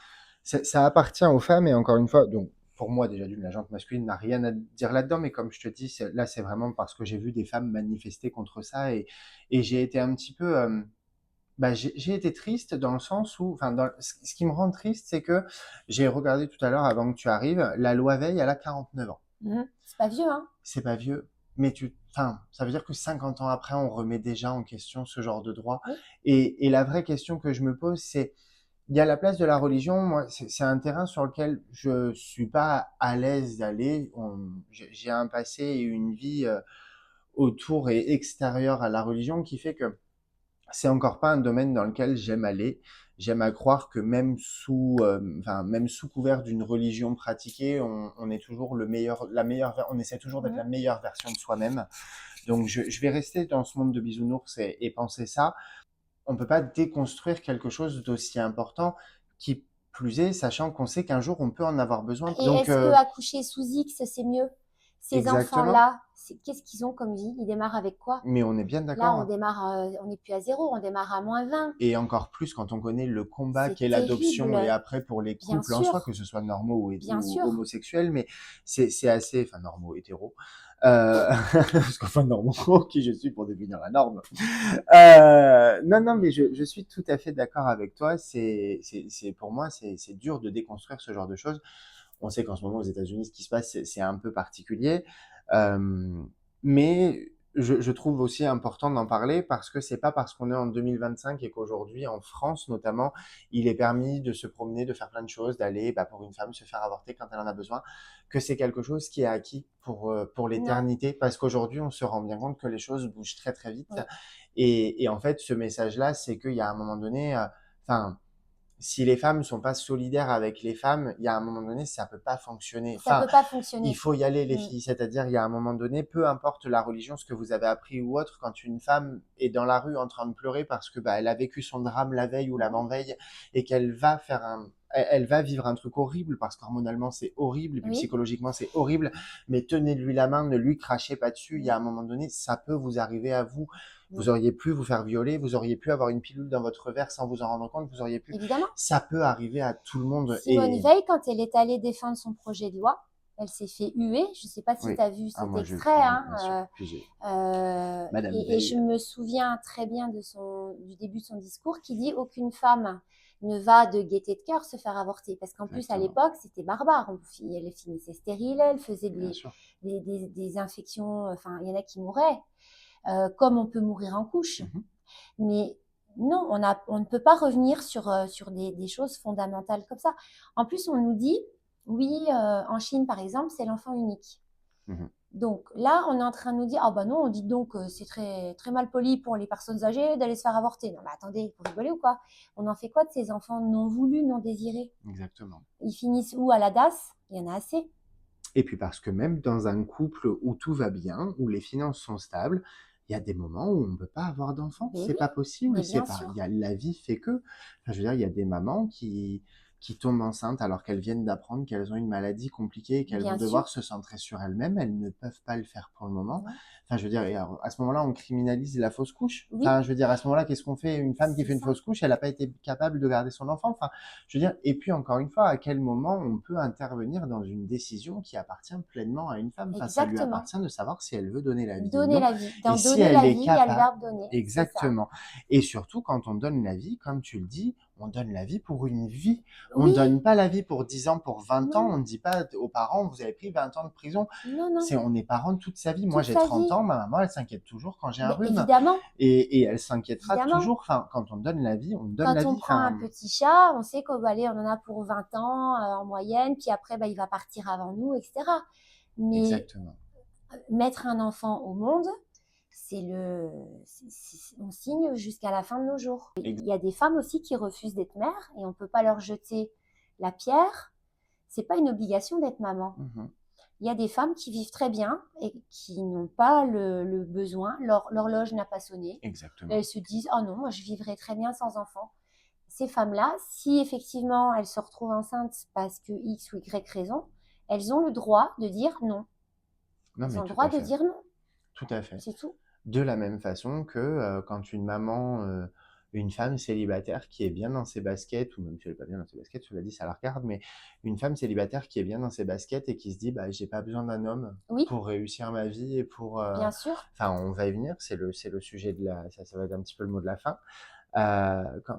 ça appartient aux femmes et encore une fois, donc pour moi déjà la jante masculine n'a rien à dire là-dedans, mais comme je te dis, là c'est vraiment parce que j'ai vu des femmes manifester contre ça et j'ai été un petit peu, bah, j'ai été triste dans le sens où, enfin, ce qui me rend triste, c'est que j'ai regardé tout à l'heure avant que tu arrives, la loi Veil, elle a 49 ans. C'est pas vieux, hein. C'est pas vieux, mais enfin, ça veut dire que 50 ans après, on remet déjà en question ce genre de droit. Oui. Et la vraie question que je me pose, c'est, il y a la place de la religion. Moi, c'est un terrain sur lequel je suis pas à l'aise d'aller. J'ai un passé et une vie autour et extérieure à la religion qui fait que c'est encore pas un domaine dans lequel j'aime aller. J'aime à croire que même sous couvert d'une religion pratiquée, on est toujours on essaie toujours d'être Mhm. la meilleure version de soi-même. Donc, je vais rester dans ce monde de bisounours et penser ça. On peut pas déconstruire quelque chose d'aussi important, qui plus est, sachant qu'on sait qu'un jour on peut en avoir besoin. Et Donc, est-ce que accoucher sous X, c'est mieux? Ces exactement. enfants-là, qu'est-ce qu'ils ont comme vie? Ils démarrent avec quoi? Mais on est bien Là, d'accord. on n'est plus à zéro, on démarre à -20. Et encore plus quand on connaît le combat C'est qu'est l'adoption et terrible. après pour les Bien couples en soi, sûr, que ce soit normaux bien ou sûr. homosexuels, mais c'est assez, enfin normaux, hétéros, parce qu'enfin normaux, qui je suis pour définir la norme. Non, non, mais je suis tout à fait d'accord avec toi. Pour moi, c'est dur de déconstruire ce genre de choses. On sait qu'en ce moment aux États-Unis, ce qui se passe, c'est un peu particulier. Euh, mais je trouve aussi important d'en parler parce que c'est pas parce qu'on est en 2025 et qu'aujourd'hui, en France notamment, il est permis de se promener, de faire plein de choses, d'aller, pour une femme se faire avorter quand elle en a besoin, que c'est quelque chose qui est acquis pour Non, l'éternité. Parce qu'aujourd'hui, on se rend bien compte que les choses bougent très très vite. oui. Et en fait, ce message-là, c'est qu'il y a un moment donné, enfin, si les femmes ne sont pas solidaires avec les femmes, il y a un moment donné, ça peut pas fonctionner. Ça Enfin, peut pas il fonctionner. faut y aller, les Mm. filles. C'est-à-dire, il y a un moment donné, peu importe la religion, ce que vous avez appris ou autre, quand une femme est dans la rue en train de pleurer parce que elle a vécu son drame la veille ou Mhm. l'avant-veille et qu'elle va elle va vivre un truc horrible parce qu'hormonalement c'est horrible et puis Oui. psychologiquement c'est horrible, mais tenez-lui la main, ne lui crachez pas dessus. Il y a Mm. un moment donné, ça peut vous arriver à vous. Mm. Vous auriez pu vous faire violer, vous auriez pu avoir une pilule dans votre verre sans vous en rendre compte, vous auriez pu. Évidemment. Ça peut arriver à tout le monde. Simone Veil, quand elle est allée défendre son projet de loi, elle s'est fait huer. Je ne sais pas si Oui. tu as vu Ah, cet moi, je extrait, connais, bien sûr. hein, Puis j'ai Madame et je Veil. me souviens très bien du début de son discours qui dit aucune femme ne va de gaieté de cœur se faire avorter. Parce qu'en plus, à Exactement. l'époque, c'était barbare. Elle finissait stérile, elle faisait Bien sûr. des infections, enfin, il y en a qui mouraient, comme on peut mourir en couche. Mhm. Mais non, on ne peut pas revenir sur des choses fondamentales comme ça. En plus, on nous dit, oui, en Chine, par exemple, c'est l'enfant unique. Mhm. Donc là, on est en train de nous dire, ah bah non, on dit donc c'est très, très mal poli pour les personnes âgées d'aller se faire avorter. Non, mais attendez, vous rigolez ou quoi? On en fait quoi de ces enfants non voulus, non désirés? Exactement. Ils finissent où? À la DAS? Il y en a assez. Et puis parce que même dans un couple où tout va bien, où les finances sont stables, il y a des moments où on ne peut pas avoir d'enfants. Mais C'est oui, pas possible. mais C'est bien pas. sûr, La vie fait que. Enfin, je veux dire, il y a des mamans qui tombent enceintes alors qu'elles viennent d'apprendre qu'elles ont une maladie compliquée et qu'elles vont bien devoir sûr. se centrer sur elles-mêmes. Elles ne peuvent pas le faire pour le moment. Non. Enfin, je veux dire, et à ce moment-là, on criminalise la fausse couche. Oui, Enfin, je veux dire, à ce moment-là, qu'est-ce qu'on fait? Une femme qui c'est fait une ça. fausse couche, elle n'a pas été capable de garder son enfant. Enfin, je veux dire, et puis encore une fois, à quel moment on peut intervenir dans une décision qui appartient pleinement à une femme? Enfin, ça lui Exactement. appartient de savoir si elle veut donner la vie ou Donner non, la vie. et Dans si donner elle la est vie, il y a le capable. verbe donner. C'est ça. Exactement. Et surtout, quand on donne la vie, comme tu le dis, on donne la vie pour une vie. On ne Oui, donne pas la vie pour 10 ans, pour 20 ans. non, On ne dit pas aux parents, vous avez pris 20 ans de prison. non, non. On est parent toute sa vie. Moi, Toute j'ai sa 30 vie. ans. Ma maman, elle s'inquiète toujours quand j'ai un Mais rhume. évidemment, Et elle s'inquiétera évidemment. toujours. Enfin, quand on donne la vie, on donne la Quand on vie. prend un Enfin, petit chat, on sait qu'on va aller, on en a pour 20 ans en moyenne, puis après, bah, il va partir avant nous, etc. Mais exactement. mettre un enfant au monde, on signe jusqu'à la fin de nos jours. Il y a des femmes aussi qui refusent d'être mères et on ne peut pas leur jeter la pierre. C'est pas une obligation d'être maman. Mhm. Il y a des femmes qui vivent très bien et qui n'ont pas le besoin, l'horloge n'a pas sonné. Exactement. Elles se disent, oh non, moi je vivrai très bien sans enfant. Ces femmes-là, si effectivement elles se retrouvent enceintes parce que X ou Y raison, elles ont le droit de dire non. Non, Elles mais ont le tout droit à de fait. dire non, Tout à fait. c'est tout. De la même façon que quand une femme célibataire qui est bien dans ses baskets, ou même si elle n'est pas bien dans ses baskets, cela dit, ça la regarde, mais une femme célibataire qui est bien dans ses baskets et qui se dit, bah, j'ai pas besoin d'un homme Oui, pour réussir ma vie et pour. bien sûr. Enfin, on va y venir, c'est le sujet de ça va être un petit peu le mot de la fin.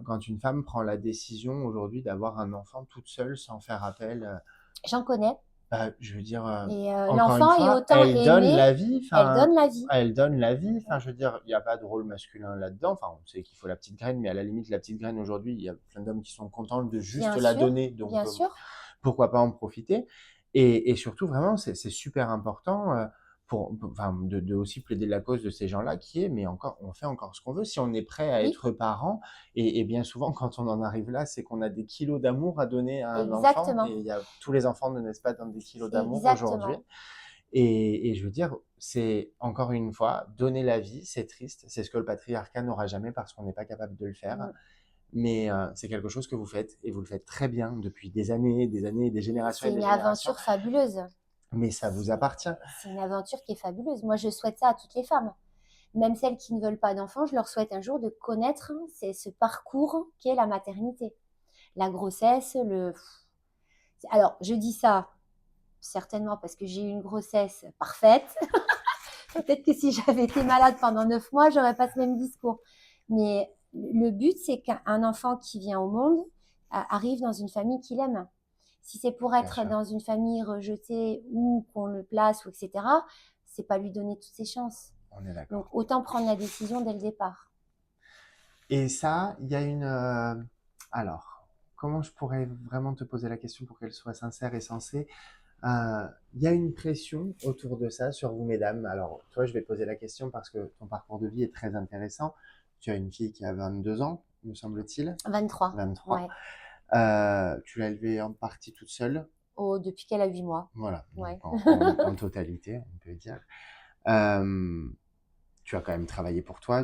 Quand une femme prend la décision aujourd'hui d'avoir un enfant toute seule sans faire appel, J'en connais. je veux dire, Et encore une l'enfant est fois, autant elle donne aimé, la vie, elle enfin, donne la vie. elle donne la vie, enfin, je veux dire, il n'y a pas de rôle masculin là-dedans, enfin, on sait qu'il faut la petite graine, mais à la limite, la petite graine aujourd'hui, il y a plein d'hommes qui sont contents de juste Bien la sûr, donner, donc bien sûr. pourquoi pas en profiter? Et surtout, vraiment, c'est super important enfin, de aussi plaider la cause de ces gens-là qui est, mais encore, on fait encore ce qu'on veut. Si on est prêt à Oui, être parent, et bien souvent, quand on en arrive là, c'est qu'on a des kilos d'amour à donner à un enfant, exactement. et tous les enfants ne naissent pas dans des kilos d'amour aujourd'hui. Exactement. Et je veux dire, c'est encore une fois, donner la vie, c'est triste, c'est ce que le patriarcat n'aura jamais parce qu'on n'est pas capable de le faire. Mm. Mais c'est quelque chose que vous faites, et vous le faites très bien depuis des années, des générations C'est et des une générations, aventure fabuleuse. mais ça vous appartient. C'est une aventure qui est fabuleuse. Moi, je souhaite ça à toutes les femmes. Même celles qui ne veulent pas d'enfants, je leur souhaite un jour de connaître ce parcours qu'est la maternité. La grossesse, Alors, je dis ça certainement parce que j'ai eu une grossesse parfaite. Peut-être que si j'avais été malade pendant 9 mois, j'aurais pas ce même discours. Mais le but, c'est qu'un enfant qui vient au monde arrive dans une famille qu'il aime. Si c'est pour Bien être sûr, dans une famille rejetée ou qu'on le place, ou etc., c'est pas lui donner toutes ses chances. on est Donc, d'accord. autant prendre la décision dès le départ. Et ça, il y a une... alors, comment je pourrais vraiment te poser la question pour qu'elle soit sincère et sensée? Il y a une pression autour de ça sur vous, mesdames. Alors, toi, je vais poser la question parce que ton parcours de vie est très intéressant. Tu as une fille qui a 22 ans, me semble-t-il. 23, 23. ouais. Tu l'as élevée en partie toute seule. Oh, depuis qu'elle a 8 mois. Voilà, donc Ouais. en totalité, on peut dire. Euh, Tu as quand même travaillé pour toi.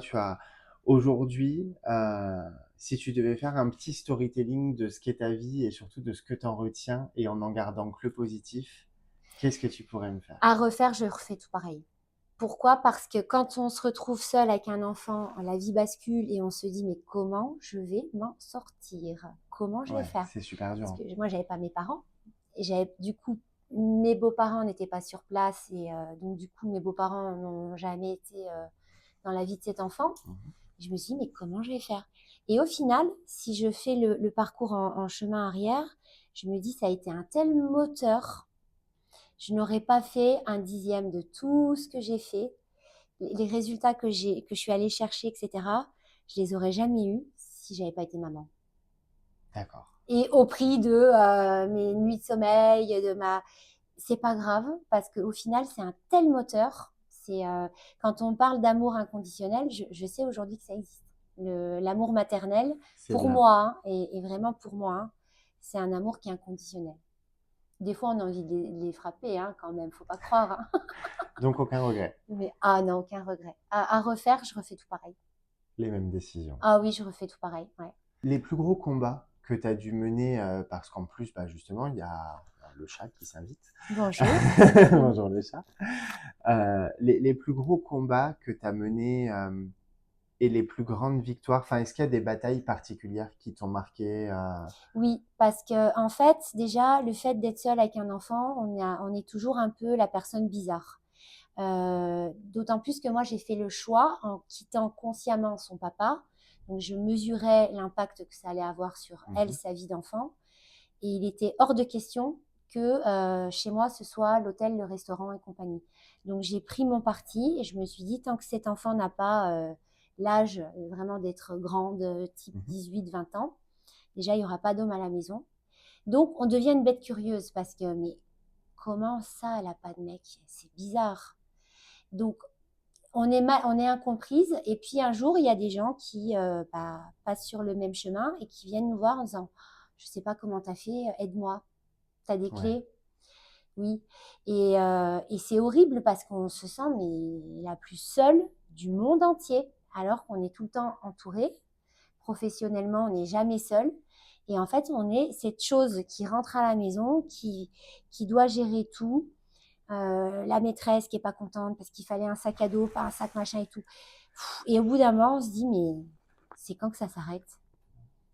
Aujourd'hui, si tu devais faire un petit storytelling de ce qu'est ta vie et surtout de ce que tu en retiens et en gardant que le positif, qu'est-ce que tu pourrais me faire? À refaire, je refais tout pareil. Pourquoi? Parce que quand on se retrouve seul avec un enfant, la vie bascule et on se dit mais comment je vais m'en sortir? Comment je vais Ouais, faire? c'est super dur, Parce hein. que moi, j'avais pas mes parents. Et j'avais du coup mes beaux-parents n'étaient pas sur place et donc du coup mes beaux-parents n'ont jamais été dans la vie de cet enfant. Mhm. Je me suis dit mais comment je vais faire? Et au final, si je fais le parcours en chemin arrière, je me dis ça a été un tel moteur. Je n'aurais pas fait un dixième de tout ce que j'ai fait. Les résultats que je suis allée chercher, etc., je les aurais jamais eus si j'avais pas été maman. D'accord. Et au prix de mes nuits de sommeil, c'est pas grave parce qu'au final, c'est un tel moteur. Quand on parle d'amour inconditionnel, je sais aujourd'hui que ça existe. L'amour maternel, C'est pour bien. moi, hein, et vraiment pour moi, hein, c'est un amour qui est inconditionnel. Des fois, on a envie de les frapper, hein, quand même, faut pas croire, hein. Donc, aucun regret. Mais ah non, aucun regret. À refaire, je refais tout pareil. Les mêmes décisions. Ah oui, je refais tout pareil. Ouais. Les plus gros combats que tu as dû mener, parce qu'en plus, bah, justement, il y a le chat qui s'invite. Bonjour. Bonjour le chat. Les plus gros combats que tu as menés et les plus grandes victoires, enfin, est-ce qu'il y a des batailles particulières qui t'ont marqué Oui, parce que en fait, déjà, le fait d'être seul avec un enfant, on est toujours un peu la personne bizarre. D'autant plus que moi, j'ai fait le choix en quittant consciemment son papa. Donc, je mesurais l'impact que ça allait avoir sur elle, Mhm. sa vie d'enfant. Et il était hors de question que chez moi, ce soit l'hôtel, le restaurant et compagnie. Donc, j'ai pris mon parti et je me suis dit, tant que cet enfant n'a pas l'âge vraiment d'être grande, type Mhm. 18-20 ans, déjà, il n'y aura pas d'homme à la maison. Donc, on devient une bête curieuse parce que, mais comment ça, elle n'a pas de mec? C'est bizarre. Donc, on est incomprise. Et puis, un jour, il y a des gens qui passent sur le même chemin et qui viennent nous voir en disant, je ne sais pas comment tu as fait, aide-moi. Tu as des Ouais. clés? Oui. Et c'est horrible parce qu'on se sent mais, la plus seule du monde entier, alors qu'on est tout le temps entouré. Professionnellement, on n'est jamais seul. Et en fait, on est cette chose qui rentre à la maison, qui doit gérer tout. La maîtresse qui est pas contente parce qu'il fallait un sac à dos, pas un sac machin et tout. Et au bout d'un moment, on se dit, mais c'est quand que ça s'arrête?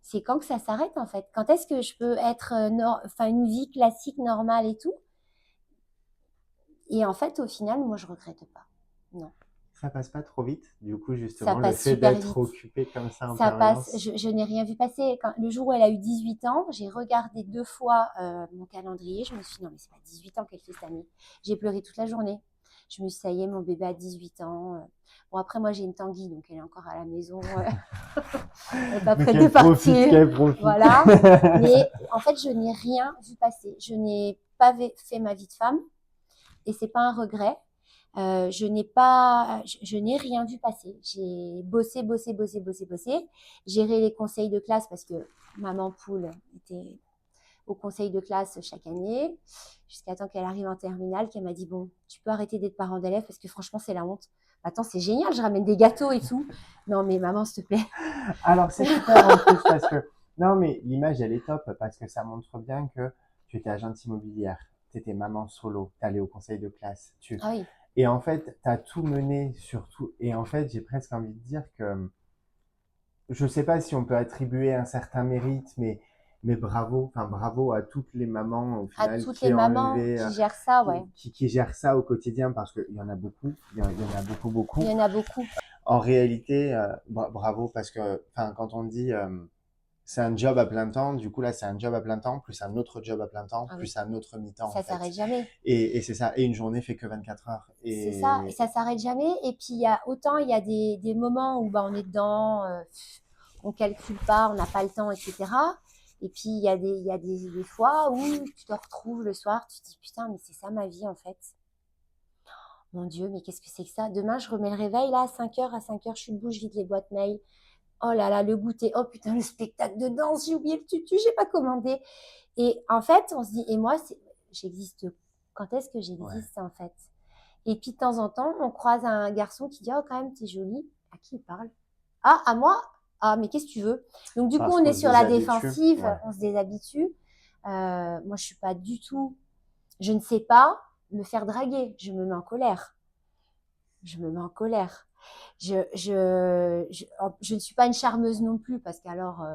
C'est quand que ça s'arrête en fait? Quand est-ce que je peux être une vie classique, normale et tout? Et en fait, au final, moi, je regrette pas. Non. Ça passe pas trop vite, du coup, Ça justement, le passe fait super d'être vite. occupé comme ça en Ça passe, permanence. je n'ai rien vu passer. Le jour où elle a eu 18 ans, j'ai regardé 2 fois mon calendrier. Je me suis dit, non, mais c'est pas 18 ans qu'elle fait cette année. J'ai pleuré toute la journée. Je me suis dit, ça y est, mon bébé a 18 ans. Bon, après, moi, j'ai une Tanguy, donc elle est encore à la maison. Elle n'est pas Mais prête de qu'elle profite, partir. qu'elle profite. Voilà. Mais en fait, je n'ai rien vu passer. Je n'ai pas fait ma vie de femme et c'est pas un regret. Je n'ai rien vu passer. J'ai bossé, bossé, bossé, bossé, bossé. Géré les conseils de classe parce que maman poule était au conseil de classe chaque année, jusqu'à temps qu'elle arrive en terminale, qu'elle m'a dit, bon, tu peux arrêter d'être parent d'élève parce que franchement, c'est la honte. Attends, c'est génial, je ramène des gâteaux et tout. Non, mais maman, s'il te plaît. Alors, c'est super en plus parce que, non, mais l'image, elle est top parce que ça montre bien que tu étais agente immobilière, tu étais maman solo, tu allais au conseil de classe, Ah oui. et en fait, tu as tout mené sur tout. Et en fait, j'ai presque envie de dire que je sais pas si on peut attribuer un certain mérite, mais bravo, enfin bravo à toutes les mamans au À final toutes les qui ont mamans enlevé, qui gèrent ça, ouais. qui gèrent ça au quotidien parce qu'il y en a beaucoup, il y en a beaucoup, beaucoup. Il y en a beaucoup. En réalité, bravo parce que, enfin, quand on dit c'est un job à plein temps, du coup là c'est un job à plein temps, plus un autre job à plein temps, Ah oui. plus un autre mi-temps en Ça fait. s'arrête jamais. Et c'est ça, et une journée fait que 24 heures. C'est ça, et ça s'arrête jamais. Et puis il y a des moments où bah, on est dedans, on calcule pas, on n'a pas le temps, etc. Et puis il y a des fois où tu te retrouves le soir, tu te dis putain, mais c'est ça ma vie en fait. Mon Dieu, mais qu'est-ce que c'est que ça? Demain, je remets le réveil là à 5 heures, je suis debout, je vide les boîtes mail. Oh là là, le goûter. Oh putain, le spectacle de danse, j'ai oublié le tutu, j'ai pas commandé. Et en fait, on se dit, et moi, j'existe. Quand est-ce que Ouais. j'existe en fait? Et puis de temps en temps, on croise un garçon qui dit, oh quand même, t'es jolie. À qui il parle? Ah, à moi? Ah, mais qu'est-ce que tu veux? Donc du coup, Parce on est qu'on se sur la déshabitue. défensive, Ouais. on se déshabitue. Moi, je suis pas du tout. Je ne sais pas me faire draguer. Je me mets en colère. Je me mets en colère. Je ne suis pas une charmeuse non plus parce qu'alors,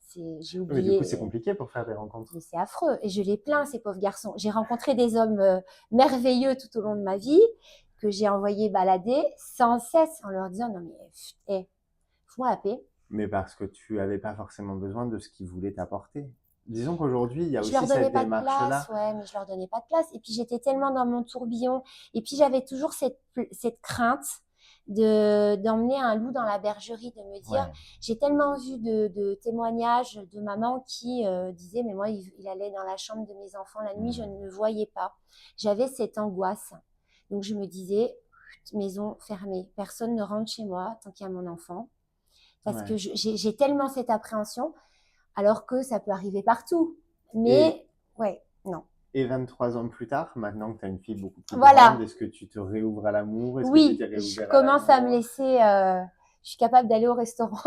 j'ai Mais du coup, oublié. c'est compliqué pour faire des rencontres. Mais c'est affreux. Et je les plains, ces pauvres garçons. J'ai rencontré des hommes merveilleux tout au long de ma vie que j'ai envoyés balader sans cesse en leur disant non mais hey, fous-moi la paix. Mais parce que tu avais pas forcément besoin de ce qu'ils voulaient t'apporter. Disons qu'aujourd'hui, il y a Je aussi leur donnais cette pas de place, démarche-là. ouais, mais je leur donnais pas de place. Et puis j'étais tellement dans mon tourbillon. Et puis j'avais toujours cette crainte d'emmener un loup dans la bergerie, de me dire, Ouais. j'ai tellement vu de témoignages de mamans qui disaient, mais moi, il allait dans la chambre de mes enfants la nuit, je ne le voyais pas. J'avais cette angoisse. Donc je me disais, maison fermée, personne ne rentre chez moi tant qu'il y a mon enfant. Parce que Ouais. j'ai tellement cette appréhension, alors que ça peut arriver partout. Et, Mais, ouais, non. et 23 ans plus tard, maintenant que tu as une fille beaucoup plus grande, Voilà. est-ce que tu te réouvres à l'amour? Est-ce que tu Oui, t'es je réouvert à commence à me l'amour? laisser. Je suis capable d'aller au restaurant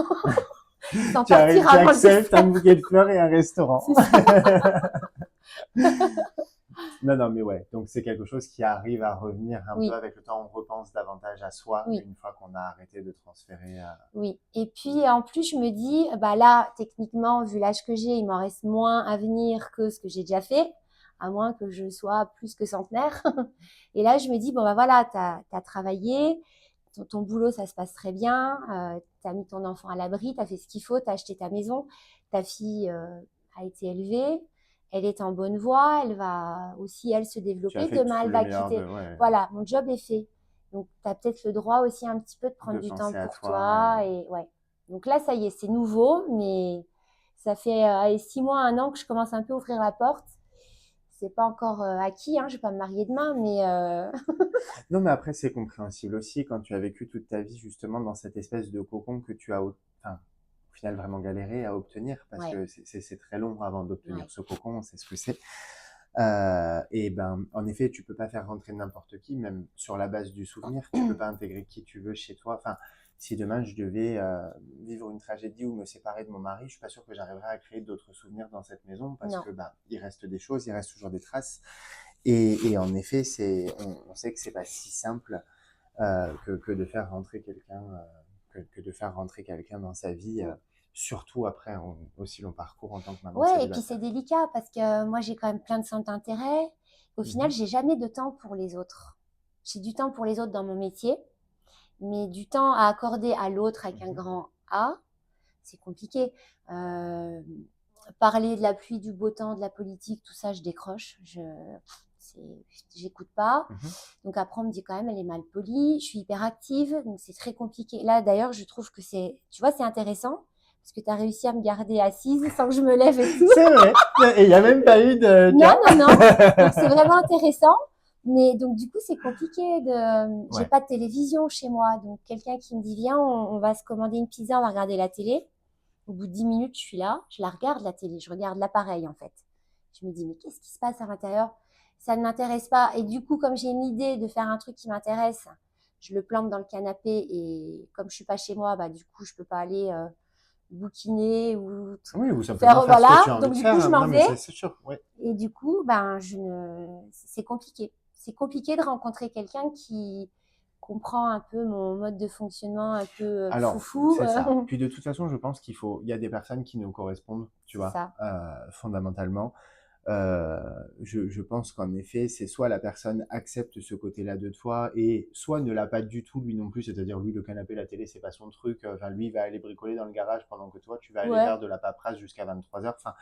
sans Tu arrives, partir tu avant le acceptes un dessert. bouquet de fleurs et un restaurant. C'est ça. Non, non, mais ouais. Donc, c'est quelque chose qui arrive à revenir un peu Oui, avec le temps. On repense davantage à soi oui, une fois qu'on a arrêté de transférer. oui. Et puis, en plus, je me dis, bah là, techniquement, vu l'âge que j'ai, il m'en reste moins à venir que ce que j'ai déjà fait, à moins que je sois plus que centenaire. Et là, je me dis, bon, bah voilà, t'as travaillé, ton boulot, ça se passe très bien, t'as mis ton enfant à l'abri, t'as fait ce qu'il faut, t'as acheté ta maison, ta fille a été élevée, elle est en bonne voie, elle va aussi, elle, se Tu as développer. fait Demain, tout elle le va meilleur de, quitter. ouais, Voilà, mon job est fait. Donc, tu as peut-être le droit aussi un petit peu de prendre de du temps penser à pour toi. toi. Et ouais. Donc là, ça y est, c'est nouveau, mais ça fait 6 mois, 1 an que je commence un peu à ouvrir la porte. C'est pas encore acquis, hein, je vais pas me marier demain, mais Non, mais après, c'est compréhensible aussi quand tu as vécu toute ta vie justement dans cette espèce de cocon que tu as, enfin, au final, vraiment galéré à obtenir parce ouais, que c'est très long avant d'obtenir ouais. ce cocon, on sait ce que c'est. Et ben, en effet, tu peux pas faire rentrer n'importe qui, même sur la base du souvenir. Tu peux pas intégrer qui tu veux chez toi. Enfin, si demain je devais vivre une tragédie ou me séparer de mon mari, je suis pas sûr que j'arriverais à créer d'autres souvenirs dans cette maison parce Non. que ben, il reste des choses, il reste toujours des traces. Et en effet, on sait que c'est pas si simple que de faire rentrer quelqu'un, que de faire rentrer quelqu'un dans sa vie. Surtout après un aussi long parcours en tant que maman Ouais, et puis c'est célibataire. délicat parce que moi j'ai quand même plein de centres d'intérêt. Au final, Mhm. j'ai jamais de temps pour les autres. J'ai du temps pour les autres dans mon métier, mais du temps à accorder à l'autre avec un Mhm. grand A, c'est compliqué. Euh, Parler de la pluie, du beau temps, de la politique, tout ça, je décroche. J'écoute pas. Mhm. Donc après, on me dit quand même, elle est mal polie. Je suis hyper active, donc c'est très compliqué. Là, d'ailleurs, je trouve que tu vois, c'est intéressant parce que tu as réussi à me garder assise sans que je me lève et tout. C'est vrai. Et il n'y a même pas eu de, tu Non, vois. non, non. Donc c'est vraiment intéressant. Mais donc, du coup, c'est compliqué j'ai Ouais. pas de télévision chez moi. Donc, quelqu'un qui me dit, viens, on va se commander une pizza, on va regarder la télé. Au bout de 10 minutes, je suis là, je la regarde, la télé, je regarde l'appareil, en fait. Je me dis, mais qu'est-ce qui se passe à l'intérieur? Ça ne m'intéresse pas. Et du coup, comme j'ai une idée de faire un truc qui m'intéresse, je le plante dans le canapé. Et comme je suis pas chez moi, bah, du coup, je peux pas aller bouquiner ou Oui, ou simplement faire, faire ce que voilà. tu as envie Donc, de du coup, faire, je hein. m'en Non, mais vais. c'est sûr, ouais. Et du coup, ben, c'est compliqué. C'est compliqué de rencontrer quelqu'un qui comprend un peu mon mode de fonctionnement un peu Alors, foufou. c'est ça. Puis de toute façon, je pense il y a des personnes qui nous correspondent, tu C'est vois, ça. fondamentalement. Euh, je pense qu'en effet, c'est soit la personne accepte ce côté-là de toi et soit ne l'a pas du tout lui non plus, c'est-à-dire lui le canapé, la télé, c'est pas son truc. Enfin, lui il va aller bricoler dans le garage pendant que toi tu vas aller Ouais. faire de la paperasse jusqu'à 23 heures. Enfin,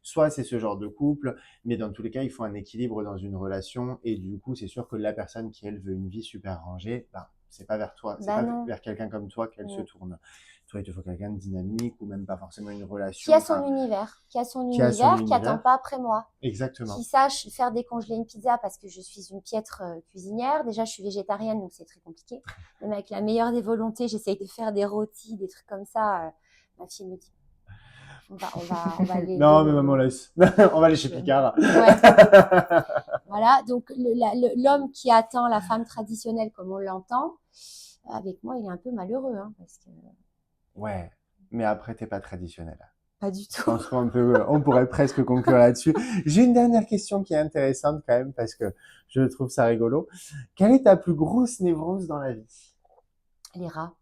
soit c'est ce genre de couple, mais dans tous les cas, il faut un équilibre dans une relation et du coup, c'est sûr que la personne qui elle veut une vie super rangée, ben, c'est pas vers toi, c'est Ben pas non. vers quelqu'un comme toi qu'elle se Mm. tourne. Toi, il te faut quelqu'un de dynamique ou même pas forcément une Qui relation, a son enfin, univers, qui a son qui a son univers, qui attend univers. pas après moi, qui Exactement. sache faire décongeler une pizza parce que je suis une piètre cuisinière. Déjà, je suis végétarienne, donc c'est très compliqué. Même avec la meilleure des volontés, j'essaye de faire des rôtis, des trucs comme ça. Ma fille me dit, on va aller Non, mais maman, laisse. On va aller chez je- Picard. Ouais, voilà. Donc l'homme qui attend la femme traditionnelle comme on l'entend, avec moi, il est un peu malheureux, hein, parce que Ouais, mais après, t'es pas traditionnel. pas du Je tout. pense on pourrait presque conclure là-dessus. J'ai une dernière question qui est intéressante quand même parce que je trouve ça rigolo. Quelle est ta plus grosse névrose dans la vie? Les rats.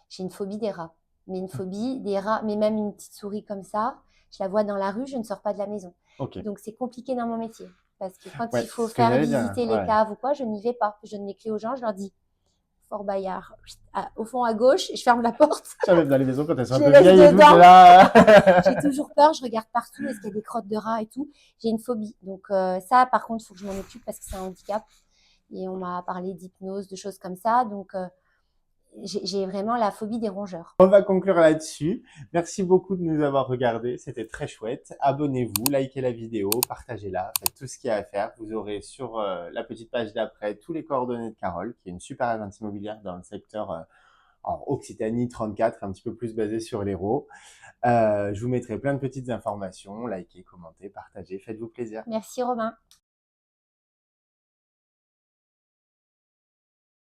J'ai une phobie des rats. Mais une phobie des rats, mais même une petite souris comme ça, je la vois dans la rue, je ne sors pas de la maison. Ok. Donc c'est compliqué dans mon métier. Parce que quand Ouais, il faut c'est ce que faire j'allais dire. visiter les Ouais. caves ou quoi, je n'y vais pas. Je donne les clés aux gens, je leur dis Fort Bayard, au fond à gauche, et je ferme la porte. Ça, même dans les maisons, quand elles sont Je un les peu laisse vieilles et tout, t'es dedans. là. J'ai toujours peur, je regarde partout, est-ce qu'il y a des crottes de rats et tout. J'ai une phobie. Donc ça, par contre, il faut que je m'en occupe parce que c'est un handicap. Et on m'a parlé d'hypnose, de choses comme ça. Donc j'ai vraiment la phobie des rongeurs. On va conclure là-dessus. Merci beaucoup de nous avoir regardés. C'était très chouette. Abonnez-vous, likez la vidéo, partagez-la, faites tout ce qu'il y a à faire. Vous aurez sur la petite page d'après tous les coordonnées de Carole, qui est une super agence immobilière dans le secteur en Occitanie 34, un petit peu plus basé sur l'Hérault. Je vous mettrai plein de petites informations. Likez, commentez, partagez, faites-vous plaisir. Merci Romain.